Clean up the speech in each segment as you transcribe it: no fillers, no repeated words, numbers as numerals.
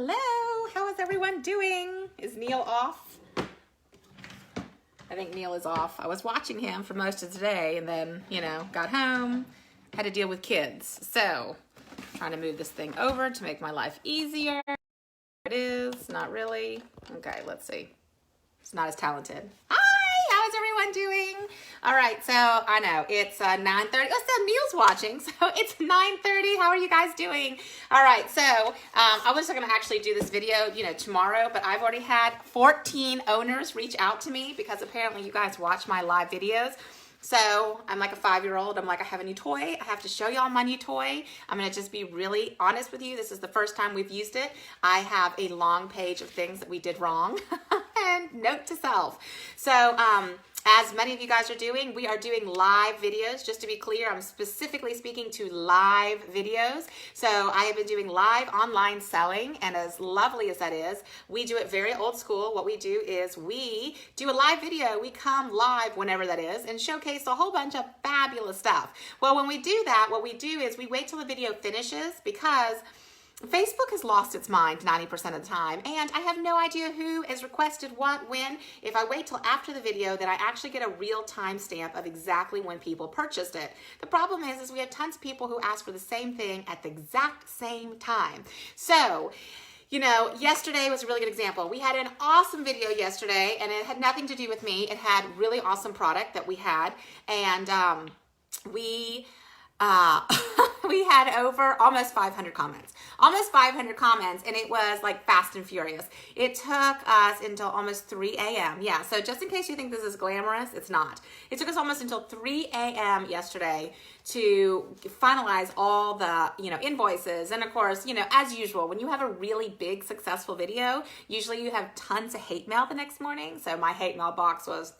Hello, how is everyone doing? Is Neil off? I think Neil is off. I was watching him for most of the day and then, got home, had to deal with kids. So, trying to move this thing over to make my life easier. It is, not really. Okay, let's see. It's not as talented. Hi, how's everyone doing? All right, so I know it's 9:30. Oh, so Neil's watching, so it's 9:30. How are you guys doing? All right, so I was going to actually do this video, tomorrow, but I've already had 14 owners reach out to me because apparently you guys watch my live videos. So I'm like a 5-year-old. I'm like, I have a new toy. I have to show y'all my new toy. I'm going to just be really honest with you. This is the first time we've used it. I have a long page of things that we did wrong and note to self. So, as many of you guys are doing, we are doing live videos. Just to be clear, I'm specifically speaking to live videos. So I have been doing live online selling, and as lovely as that is, we do it very old school. What we do is we do a live video. We come live whenever that is and showcase a whole bunch of fabulous stuff. Well, when we do that, what we do is we wait till the video finishes because Facebook has lost its mind 90% of the time, and I have no idea who has requested what, when. If I wait till after the video, then I actually get a real timestamp of exactly when people purchased it. The problem is we have tons of people who ask for the same thing at the exact same time. So, yesterday was a really good example. We had an awesome video yesterday, and it had nothing to do with me. It had really awesome product that we had, and we had over almost 500 comments. Almost 500 comments, and it was like fast and furious. It took us until almost 3 a.m. Yeah, so just in case you think this is glamorous, it's not. It took us almost until 3 a.m. yesterday to finalize all the, invoices. And of course, as usual, when you have a really big successful video, usually you have tons of hate mail the next morning. So my hate mail box was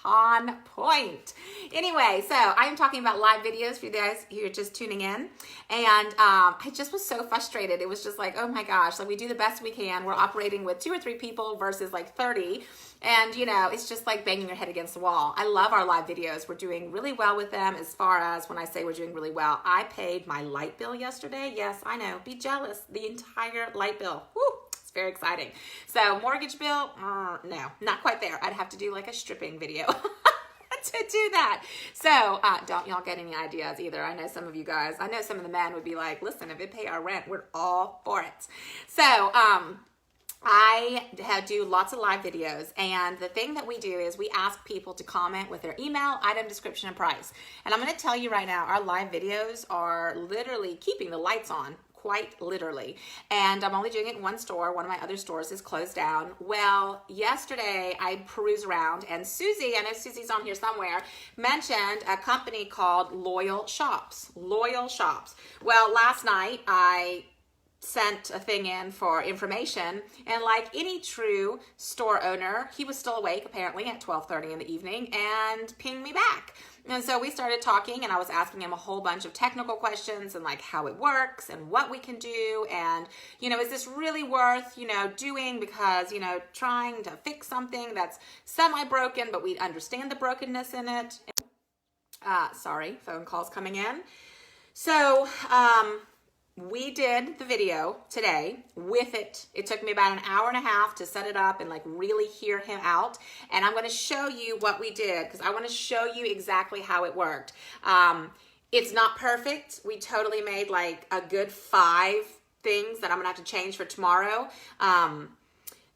on point. Anyway, so I am talking about live videos for you guys who are just tuning in. And I just was so frustrated. It was just like, oh my gosh, like we do the best we can. We're operating with 2 or 3 people versus like 30. And, it's just like banging your head against the wall. I love our live videos. We're doing really well with them as far as when I say we're doing really well. I paid my light bill yesterday. Yes, I know. Be jealous. The entire light bill. Woo! It's very exciting. So mortgage bill, no, not quite there. I'd have to do like a stripping video to do that. So don't y'all get any ideas either. I know some of you guys, I know some of the men would be like, listen, if it pay our rent, we're all for it. So, I do lots of live videos, and the thing that we do is we ask people to comment with their email, item description, and price. And I'm going to tell you right now, our live videos are literally keeping the lights on, quite literally. And I'm only doing it in one store. One of my other stores is closed down. Well, yesterday I perused around, and Susie, I know Susie's on here somewhere, mentioned a company called Loyal Shops. Loyal Shops. Well, last night I sent a thing in for information, and like any true store owner, he was still awake apparently at 12:30 in the evening and pinged me back. And so we started talking, and I was asking him a whole bunch of technical questions and like how it works and what we can do, and is this really worth doing, because trying to fix something that's semi-broken, but we understand the brokenness in it. Sorry, phone calls coming in. So we did the video today with it. It took me about an hour and a half to set it up and like really hear him out. And I'm going to show you what we did, because I want to show you exactly how it worked. It's not perfect. We totally made like a good 5 things that I'm going to have to change for tomorrow.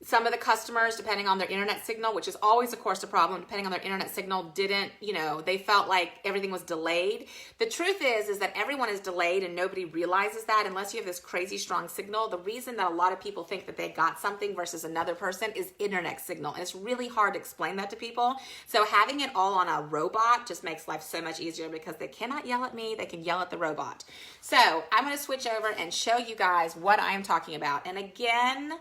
Some of the customers, depending on their internet signal, which is always, of course, a problem, depending on their internet signal, didn't, they felt like everything was delayed. The truth is that everyone is delayed, and nobody realizes that unless you have this crazy strong signal. The reason that a lot of people think that they got something versus another person is internet signal. And it's really hard to explain that to people. So having it all on a robot just makes life so much easier, because they cannot yell at me. They can yell at the robot. So I'm going to switch over and show you guys what I am talking about. And again,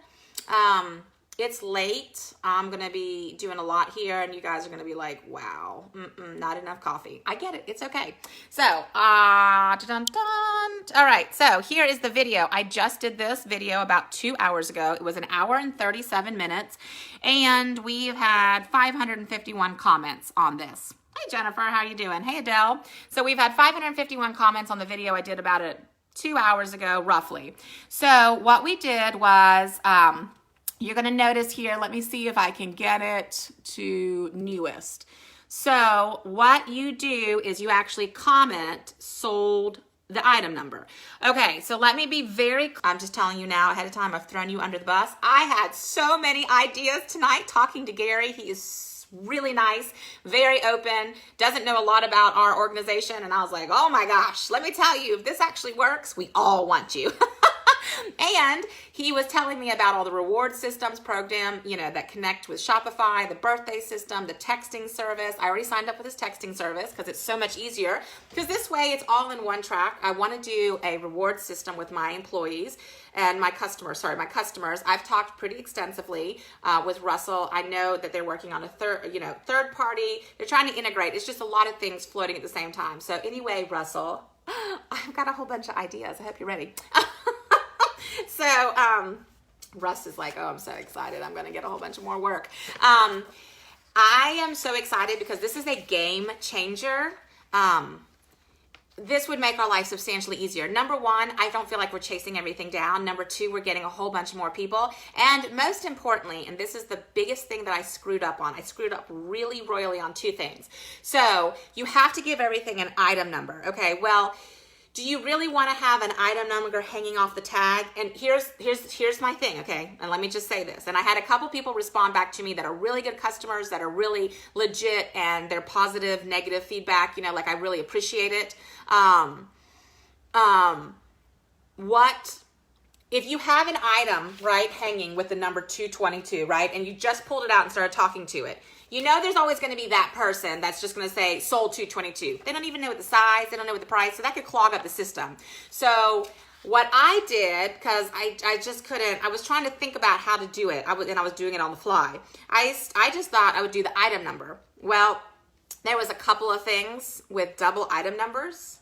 it's late. I'm going to be doing a lot here, and you guys are going to be like, wow, not enough coffee. I get it. It's okay. So, dun-dun-dun. All right. So here is the video. I just did this video about 2 hours ago. It was 1 hour and 37 minutes, and we've had 551 comments on this. Hey, Jennifer, how you doing? Hey, Adele. So we've had 551 comments on the video I did about 2 hours ago, roughly. So what we did was, you're going to notice here, let me see if I can get it to newest. So what you do is you actually comment sold the item number. Okay, so let me be I'm just telling you now ahead of time, I've thrown you under the bus. I had so many ideas tonight talking to Gary. He is really nice, very open, doesn't know a lot about our organization. And I was like, oh my gosh, let me tell you, if this actually works, we all want you. And he was telling me about all the reward systems program, that connect with Shopify, the birthday system, the texting service. I already signed up with his texting service because it's so much easier. Because this way it's all in one track. I want to do a reward system with my employees and my customers. I've talked pretty extensively with Russell. I know that they're working on a third party. They're trying to integrate. It's just a lot of things floating at the same time. So anyway, Russell, I've got a whole bunch of ideas. I hope you're ready. So, Russ is like, oh, I'm so excited. I'm going to get a whole bunch of more work. I am so excited because this is a game changer. This would make our life substantially easier. Number one, I don't feel like we're chasing everything down. Number two, we're getting a whole bunch more people. And most importantly, and this is the biggest thing that I screwed up on, I screwed up really royally on two things. So you have to give everything an item number. Okay, well, do you really want to have an item number hanging off the tag? And here's my thing, okay? And let me just say this. And I had a couple people respond back to me that are really good customers, that are really legit, and they're positive, negative feedback, like I really appreciate it. If you have an item, right, hanging with the number 222, right, and you just pulled it out and started talking to it, there's always going to be that person that's just going to say sold 222. They don't even know what the size, they don't know what the price, so that could clog up the system. So what I did, because I just couldn't, I was trying to think about how to do it, and I was doing it on the fly. I just thought I would do the item number. Well, there was a couple of things with double item numbers.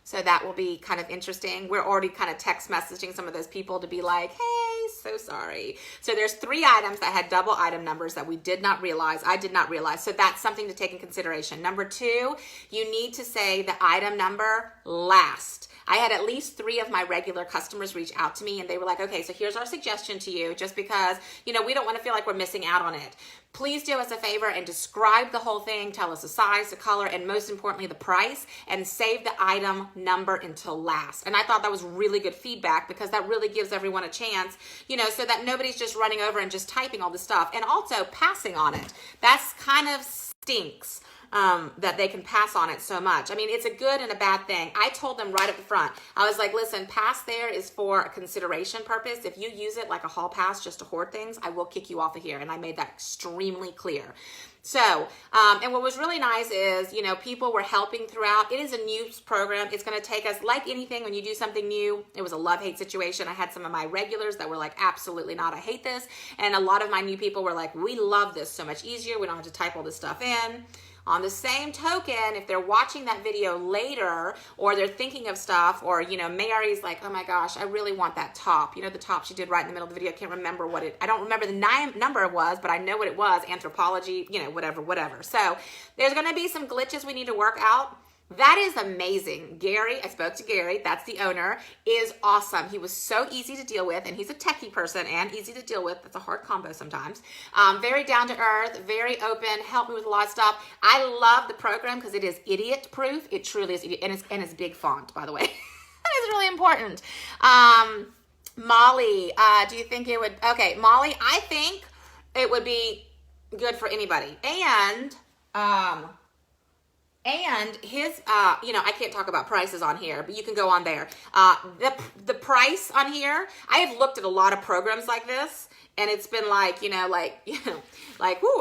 So that will be kind of interesting. We're already kind of text messaging some of those people to be like, hey, so sorry. So there's 3 items that had double item numbers that we did not realize. I did not realize. So that's something to take in consideration. Number 2, you need to say the item number last. I had at least 3 of my regular customers reach out to me and they were like, okay, so here's our suggestion to you, just because, we don't want to feel like we're missing out on it. Please do us a favor and describe the whole thing. Tell us the size, the color, and most importantly, the price, and save the item number until last. And I thought that was really good feedback because that really gives everyone a chance, so that nobody's just running over and just typing all this stuff and also passing on it. That's kind of stinks. That they can pass on it so much. I mean, it's a good and a bad thing. I told them right up the front. I was like, listen, pass there is for a consideration purpose. If you use it like a hall pass just to hoard things, I will kick you off of here. And I made that extremely clear. So, and what was really nice is, people were helping throughout. It is a new program. It's going to take us, like anything, when you do something new, it was a love-hate situation. I had some of my regulars that were like, absolutely not, I hate this. And a lot of my new people were like, we love this, so much easier. We don't have to type all this stuff in. On the same token, if they're watching that video later or they're thinking of stuff or, Mary's like, oh my gosh, I really want that top. The top she did right in the middle of the video. I can't remember I don't remember the number it was, but I know what it was, anthropology, whatever. So there's going to be some glitches we need to work out. That is amazing. Gary, I spoke to Gary, that's the owner, is awesome. He was so easy to deal with, and he's a techie person and easy to deal with. That's a hard combo sometimes. Very down to earth, very open, helped me with a lot of stuff. I love the program because it is idiot proof. It truly is, and it's big font, by the way. That is really important. Molly, do you think it would, okay, Molly, I think it would be good for anybody. And his, I can't talk about prices on here, but you can go on there. The price on here, I have looked at a lot of programs like this, and it's been like, whoo,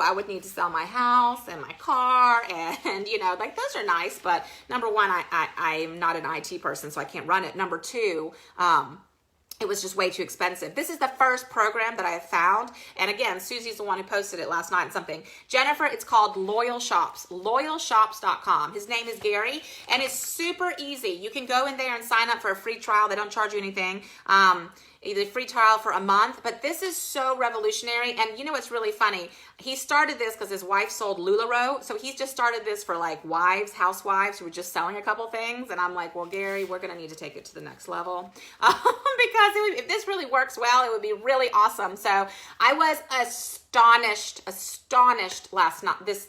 I would need to sell my house and my car, and, those are nice, but number one, I'm not an IT person, so I can't run it. Number two, it was just way too expensive. This is the first program that I have found. And again, Susie's the one who posted it last night and something. Jennifer, it's called Loyal Shops, loyalshops.com. His name is Gary, and it's super easy. You can go in there and sign up for a free trial. They don't charge you anything. Either free trial for a month, but this is so revolutionary. And you know what's really funny? He started this because his wife sold LuLaRoe. So he's just started this for like wives, housewives who were just selling a couple things. And I'm like, well, Gary, we're going to need to take it to the next level because if this really works well, it would be really awesome. So I was astonished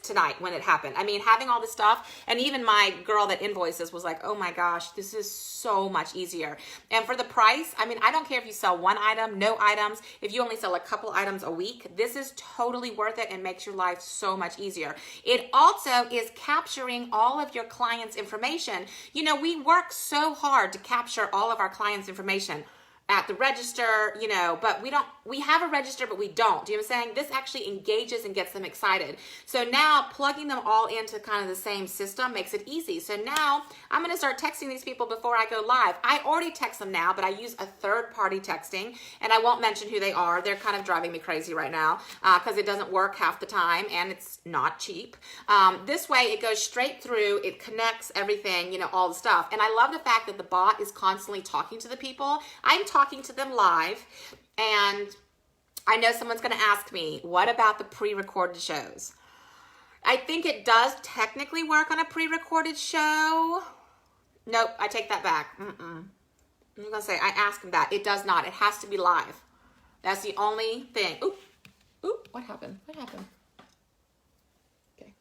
tonight when it happened. I mean, having all this stuff, and even my girl that invoices was like, oh my gosh, this is so much easier. And for the price, I mean, I don't care if you sell one item, no items, if you only sell a couple items a week, this is totally worth it and makes your life so much easier. It also is capturing all of your clients' information. You know, we work so hard to capture all of our clients' information at the register, you know, but we have a register, but we don't. Do you know what I'm saying? This actually engages and gets them excited. So now plugging them all into kind of the same system makes it easy. So now I'm going to start texting these people before I go live. I already text them now, but I use a third-party texting, and I won't mention who they are. They're kind of driving me crazy right now because it doesn't work half the time, and it's not cheap. This way, it goes straight through. It connects everything, you know, all the stuff. And I love the fact that the bot is constantly talking to the people. I'm talking to them live, and I know someone's going to ask me, what about the pre-recorded shows? I think it does technically work on a pre-recorded show. Nope, I take that back. I'm going to say, I asked him that. It does not. It has to be live. That's the only thing. Oop, what happened? Okay,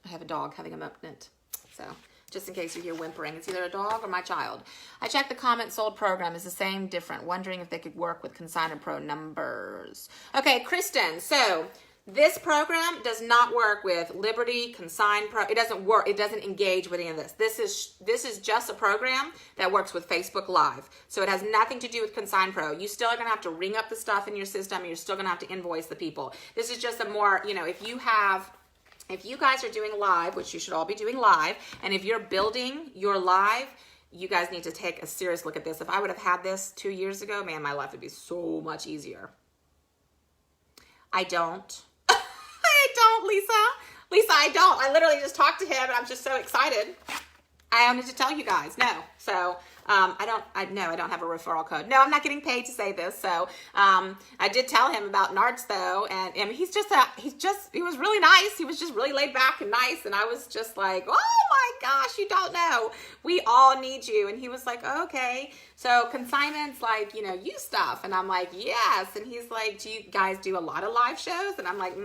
I have a dog having a moment. So just in case you hear whimpering, it's either a dog or my child. I checked the comment sold program is the same, different. Wondering if they could work with Consignor Pro numbers. Okay, Kristen, so this program does not work with Liberty, Consign Pro. It doesn't work. It doesn't engage with any of this. This is just a program that works with Facebook Live. So it has nothing to do with Consign Pro. You still are going to have to ring up the stuff in your system. You're still going to have to invoice the people. This is just a more, you know, if you guys are doing live, which you should all be doing live, and if you're building your live, you guys need to take a serious look at this. If I would have had this 2 years ago, man, my life would be so much easier. I don't. I don't, Lisa. Lisa, I don't. I literally just talked to him, and I'm just so excited. I wanted to tell you guys. No. So I don't have a referral code. No, I'm not getting paid to say this. So I did tell him about Nards though, and he was really nice. He was just really laid back and nice, and I was just like, oh my gosh, you don't know. We all need you. And he was like, okay. So consignment's like, you know, you stuff, and I'm like, yes. And he's like, do you guys do a lot of live shows? And I'm like,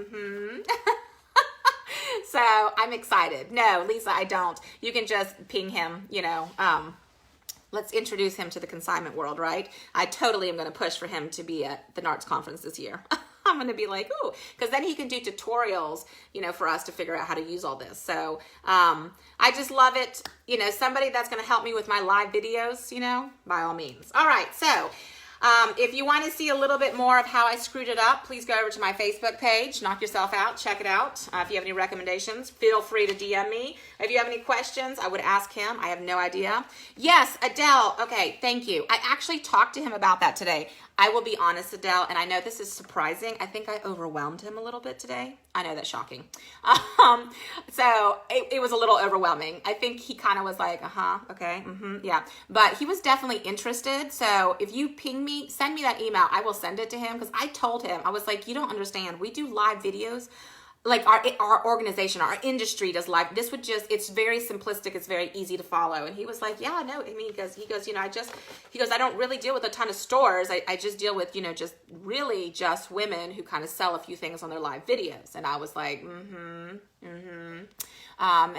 So I'm excited. No, Lisa, I don't. You can just ping him, you know, let's introduce him to the consignment world, right? I totally am going to push for him to be at the NARTS conference this year. I'm going to be like, ooh, because then he can do tutorials, you know, for us to figure out how to use all this. So I just love it. You know, somebody that's going to help me with my live videos, you know, by all means. All right, so if you want to see a little bit more of how I screwed it up, please go over to my Facebook page, knock yourself out, check it out. If you have any recommendations, feel free to DM me. If you have any questions, I would ask him. I have no idea. Yes, Adele. Okay, thank you. I actually talked to him about that today. I will be honest, Adele, and I know this is surprising. I think I overwhelmed him a little bit today. I know that's shocking. So it was a little overwhelming. I think he kind of was like, okay, yeah. But he was definitely interested. So if you ping me, send me that email. I will send it to him because I told him, I was like, you don't understand. We do live videos. Like our organization, our industry does live. This would just, it's very simplistic. It's very easy to follow. And he was like, yeah, no, I mean, he goes, you know, I don't really deal with a ton of stores. I just deal with, you know, just really just women who kind of sell a few things on their live videos. And I was like, and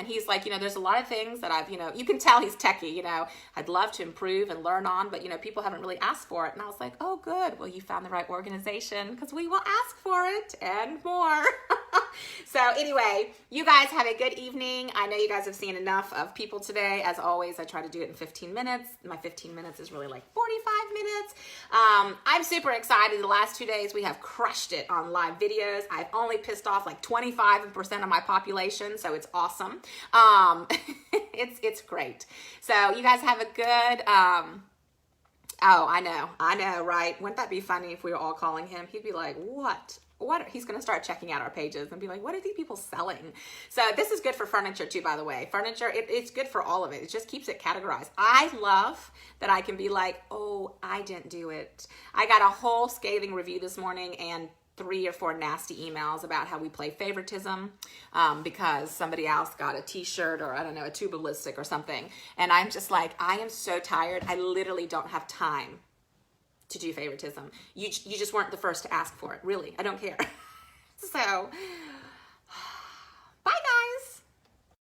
he's like, you know, there's a lot of things that I've, you know, you can tell he's techie, you know, I'd love to improve and learn on, but, you know, people haven't really asked for it. And I was like, oh, good. Well, you found the right organization because we will ask for it and more. So anyway, you guys have a good evening. I know you guys have seen enough of people today. As always, I try to do it in 15 minutes. My 15 minutes is really like 45 minutes. I'm super excited. The last 2 days, we have crushed it on live videos. I've only pissed off like 25% of my population, so it's awesome. It's great. So you guys have a good Oh, I know, right? Wouldn't that be funny if we were all calling him? He'd be like, what? He's going to start checking out our pages and be like, what are these people selling? So this is good for furniture too, by the way. Furniture, it's good for all of it. It just keeps it categorized. I love that I can be like, oh, I didn't do it. I got a whole scathing review this morning and 3 or 4 nasty emails about how we play favoritism because somebody else got a t-shirt or I don't know, a tube of lipstick or something. And I'm just like, I am so tired. I literally don't have time to do favoritism. You just weren't the first to ask for it. Really, I don't care. So